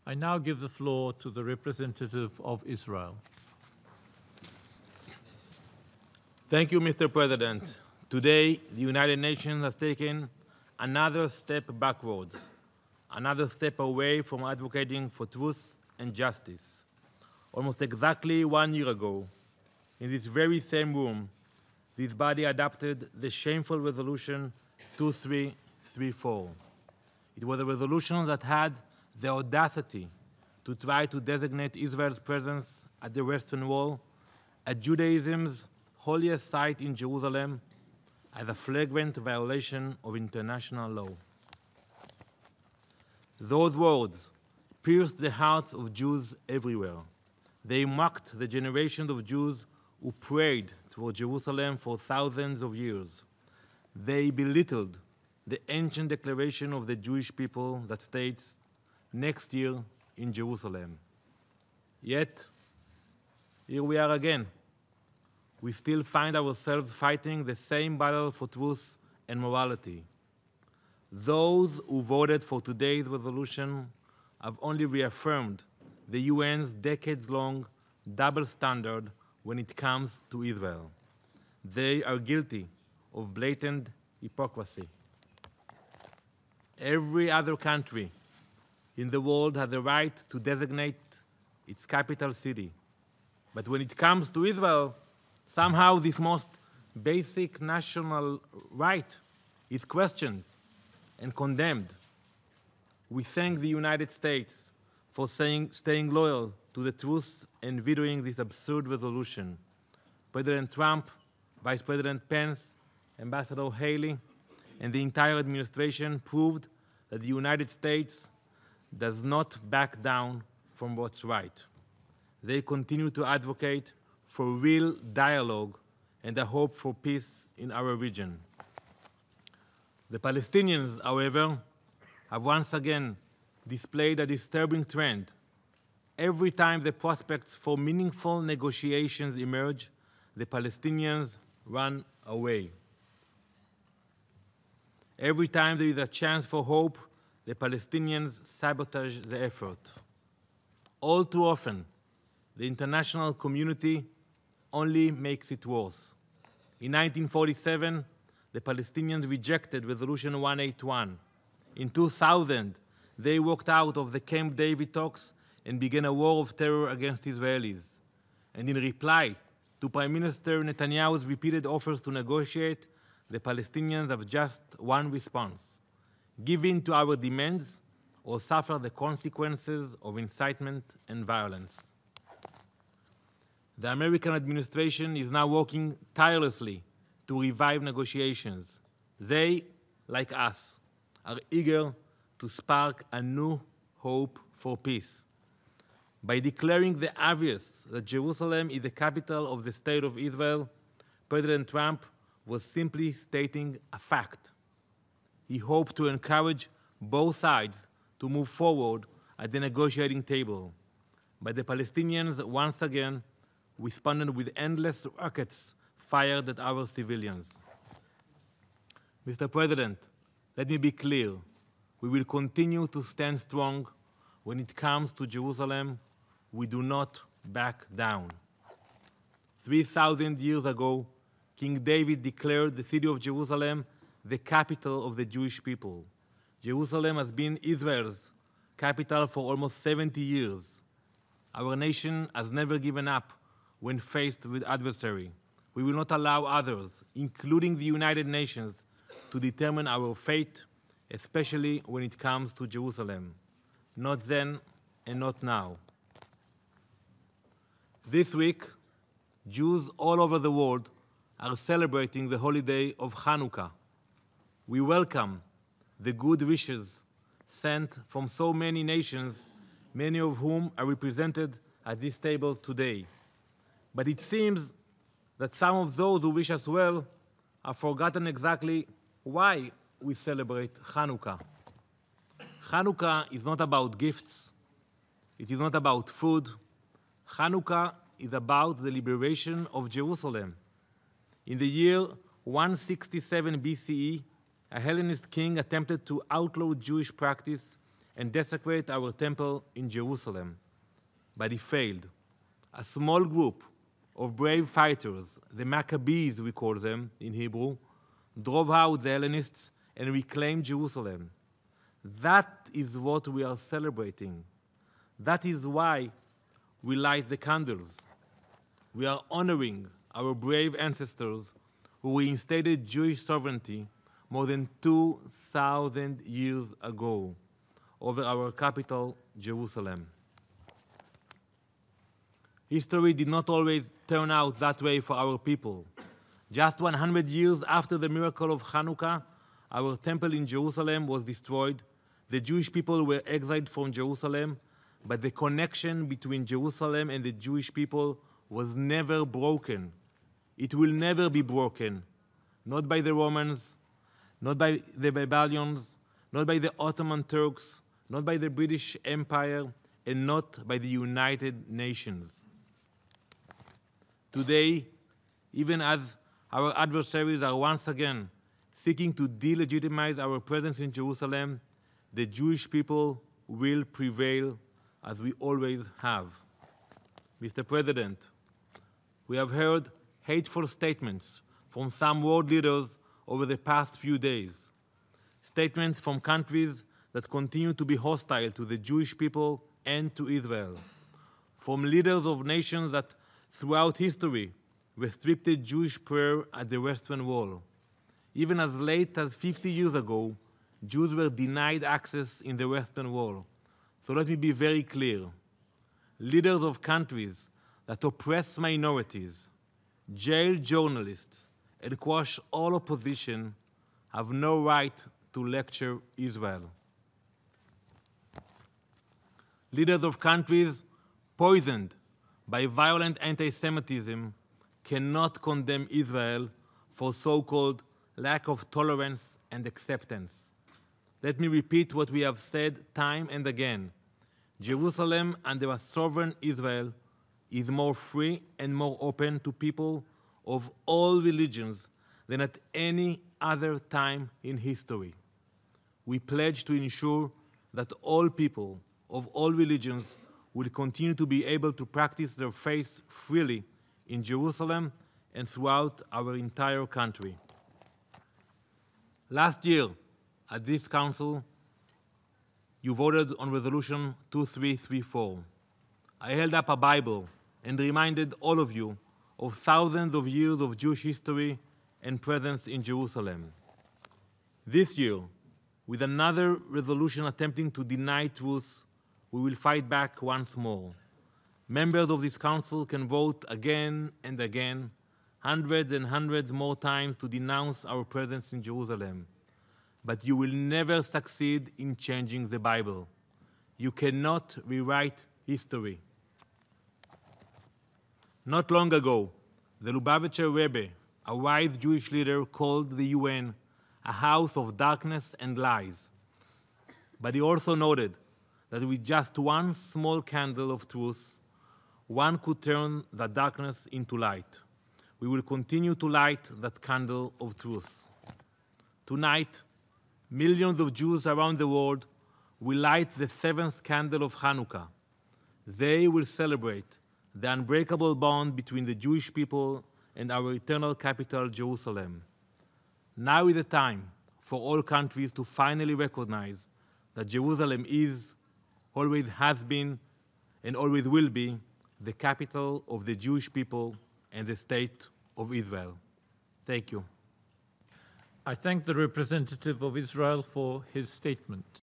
I now give the floor to the representative of Israel. Thank you, Mr. President. Today, the United Nations has taken another step backwards, another step away from advocating for truth and justice. Almost exactly 1 year ago, in this very same room, this body adopted the shameful resolution 2334. It was a resolution that had the audacity to try to designate Israel's presence at the Western Wall, at Judaism's holiest site in Jerusalem, as a flagrant violation of international law. Those words pierced the hearts of Jews everywhere. They mocked the generations of Jews who prayed toward Jerusalem for thousands of years. They belittled the ancient declaration of the Jewish people that states, "Next year in Jerusalem." Yet, here we are again. We still find ourselves fighting the same battle for truth and morality. Those who voted for today's resolution have only reaffirmed the UN's decades-long double standard when it comes to Israel. They are guilty of blatant hypocrisy. Every other country in the world has the right to designate its capital city. But when it comes to Israel, somehow this most basic national right is questioned and condemned. We thank the United States for staying loyal to the truth and vetoing this absurd resolution. President Trump, Vice President Pence, Ambassador Haley, and the entire administration proved that the United States does not back down from what's right. They continue to advocate for real dialogue and a hope for peace in our region. The Palestinians, however, have once again displayed a disturbing trend. Every time the prospects for meaningful negotiations emerge, the Palestinians run away. Every time there is a chance for hope, the Palestinians sabotage the effort. All too often, the international community only makes it worse. In 1947, the Palestinians rejected Resolution 181. In 2000, they walked out of the Camp David talks and began a war of terror against Israelis. And in reply to Prime Minister Netanyahu's repeated offers to negotiate, the Palestinians have just one response: give in to our demands or suffer the consequences of incitement and violence. The American administration is now working tirelessly to revive negotiations. They, like us, are eager to spark a new hope for peace. By declaring the obvious that Jerusalem is the capital of the State of Israel, President Trump was simply stating a fact. He hoped to encourage both sides to move forward at the negotiating table. But the Palestinians once again responded with endless rockets fired at our civilians. Mr. President, let me be clear. We will continue to stand strong when it comes to Jerusalem. We do not back down. 3,000 years ago, King David declared the city of Jerusalem the capital of the Jewish people. Jerusalem has been Israel's capital for almost 70 years. Our nation has never given up when faced with adversary. We will not allow others, including the United Nations, to determine our fate, especially when it comes to Jerusalem. Not then and not now. This week, Jews all over the world are celebrating the holiday of Hanukkah. We welcome the good wishes sent from so many nations, many of whom are represented at this table today. But it seems that some of those who wish us well have forgotten exactly why we celebrate Hanukkah. Hanukkah is not about gifts. It is not about food. Hanukkah is about the liberation of Jerusalem. In the year 167 BCE, a Hellenist king attempted to outlaw Jewish practice and desecrate our temple in Jerusalem. But he failed. A small group of brave fighters, the Maccabees we call them in Hebrew, drove out the Hellenists and reclaimed Jerusalem. That is what we are celebrating. That is why we light the candles. We are honoring our brave ancestors who reinstated Jewish sovereignty more than 2,000 years ago over our capital, Jerusalem. History did not always turn out that way for our people. Just 100 years after the miracle of Hanukkah, our temple in Jerusalem was destroyed. The Jewish people were exiled from Jerusalem, but the connection between Jerusalem and the Jewish people was never broken. It will never be broken, not by the Romans, not by the Babylonians, not by the Ottoman Turks, not by the British Empire, and not by the United Nations. Today, even as our adversaries are once again seeking to delegitimize our presence in Jerusalem, the Jewish people will prevail as we always have. Mr. President, we have heard hateful statements from some world leaders over the past few days. Statements from countries that continue to be hostile to the Jewish people and to Israel. From leaders of nations that throughout history restricted Jewish prayer at the Western Wall. Even as late as 50 years ago, Jews were denied access in the Western Wall. So let me be very clear. Leaders of countries that oppress minorities, jail journalists, and quash all opposition have no right to lecture Israel. Leaders of countries poisoned by violent anti-Semitism cannot condemn Israel for so-called lack of tolerance and acceptance. Let me repeat what we have said time and again. Jerusalem under a sovereign Israel is more free and more open to people of all religions than at any other time in history. We pledge to ensure that all people of all religions will continue to be able to practice their faith freely in Jerusalem and throughout our entire country. Last year, at this council, you voted on Resolution 2334. I held up a Bible and reminded all of you of thousands of years of Jewish history and presence in Jerusalem. This year, with another resolution attempting to deny truth, we will fight back once more. Members of this council can vote again and again, hundreds and hundreds more times to denounce our presence in Jerusalem. But you will never succeed in changing the Bible. You cannot rewrite history. Not long ago, the Lubavitcher Rebbe, a wise Jewish leader, called the UN a house of darkness and lies. But he also noted that with just one small candle of truth, one could turn the darkness into light. We will continue to light that candle of truth. Tonight, millions of Jews around the world will light the seventh candle of Hanukkah. They will celebrate the unbreakable bond between the Jewish people and our eternal capital, Jerusalem. Now is the time for all countries to finally recognize that Jerusalem is, always has been, and always will be the capital of the Jewish people and the state of Israel. Thank you. I thank the representative of Israel for his statement.